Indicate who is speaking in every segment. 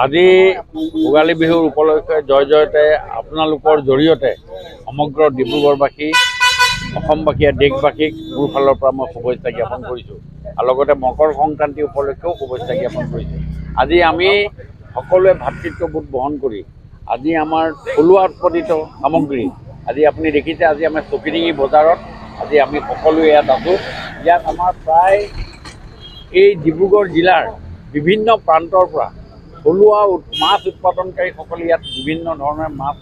Speaker 1: আজি ভোগালী বিহুৰ উপলক্ষে জয় জয়তে আপোনালোকৰ জৰিয়তে সমগ্ৰ ডিব্ৰুগড়বাসী অসমবাসী দেশবাসীক মোৰ ফালৰ পৰা মই শুভেচ্ছা জ্ঞাপন কৰিছোঁ আৰু লগতে মকৰ সংক্ৰান্তি উপলক্ষেও শুভেচ্ছা জ্ঞাপন কৰিছোঁ। আজি আমি সকলোৱে ভাতৃত্ববোধ বহন কৰি আজি আমাৰ থলুৱা উৎপাদিত সামগ্ৰী আজি আপুনি দেখিছে আজি আমাৰ চকিডিঙি বজাৰত আজি আমি সকলোৱে ইয়াত আছোঁ। ইয়াত আমাৰ প্ৰায় এই ডিব্ৰুগড় জিলাৰ বিভিন্ন প্ৰান্তৰ পৰা থলুৱা মাছ উৎপাদনকাৰীসকলে ইয়াত বিভিন্ন ধৰণৰ মাছ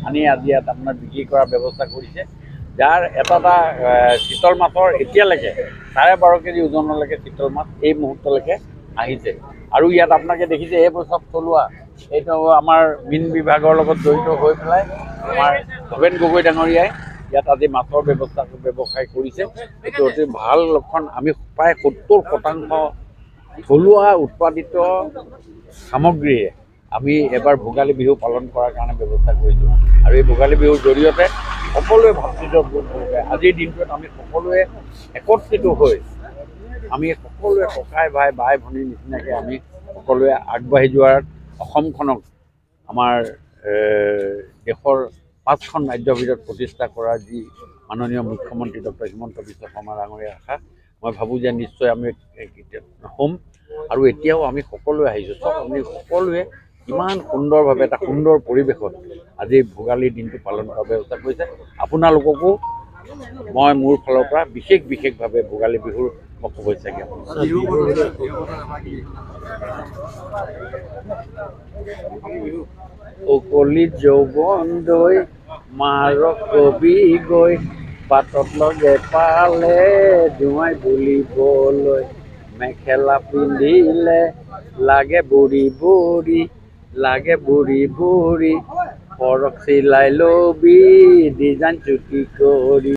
Speaker 1: আনি আজি ইয়াত আপোনাৰ বিক্ৰী কৰাৰ ব্যৱস্থা কৰিছে, যাৰ এটা চিতল মাছৰ এতিয়ালৈকে 12.5 কেজি ওজনলৈকে চিতল মাছ এই মুহূৰ্তলৈকে আহিছে। আৰু ইয়াত আপোনালোকে দেখিছে এইবোৰ চব থলুৱা, এইটো আমাৰ মীন বিভাগৰ লগত জড়িত হৈ পেলাই আমাৰ ভৱেন গগৈ ডাঙৰীয়াই ইয়াত আজি মাছৰ ব্যৱসায় কৰিছে। এইটো অতি ভাল লক্ষণ। আমি প্ৰায় 70% থলুৱা উৎপাদিত সামগ্ৰীৰে আমি এবাৰ ভোগালী বিহু পালন কৰাৰ কাৰণে ব্যৱস্থা কৰিছোঁ। আৰু এই ভোগালী বিহুৰ জৰিয়তে সকলোৱে ভাতৃত্ববোধ আজিৰ দিনটোত আমি সকলোৱে একত্ৰিত হৈ আমি সকলোৱে ককাই ভাই বাই ভনীৰ নিচিনাকৈ আমি সকলোৱে আগবাঢ়ি যোৱাৰ অসমখনক আমাৰ দেশৰ 5খন ৰাজ্যৰ ভিতৰত প্ৰতিষ্ঠা কৰা যি মাননীয় মুখ্যমন্ত্ৰী ডক্টৰ হিমন্ত বিশ্ব শৰ্মা ডাঙৰীয়াৰ আশা, মই ভাবোঁ যে নিশ্চয় আমি হ'ম। আৰু এতিয়াও আমি সকলোৱে আহিছোঁ, চব আমি সকলোৱে ইমান সুন্দৰভাৱে এটা সুন্দৰ পৰিৱেশত আজি ভোগালী দিনটো পালন কৰাৰ ব্যৱস্থা কৰিছে। আপোনালোককো মই মোৰ ফালৰ পৰা বিশেষভাৱে ভোগালী বিহুৰ শুভেচ্ছা জ্ঞাপন কৰিছোঁ। অকলি যৌৱন দৈ মাৰ কবি গৈ বাটত লগে পালে জোঁৱাই বুলিবলৈ মেখেলা পিন্ধিলে লাগে বুঢ়ী বুঢ়ী ফৰক চিলাই লবি ডিজাইন চুটি কৰি।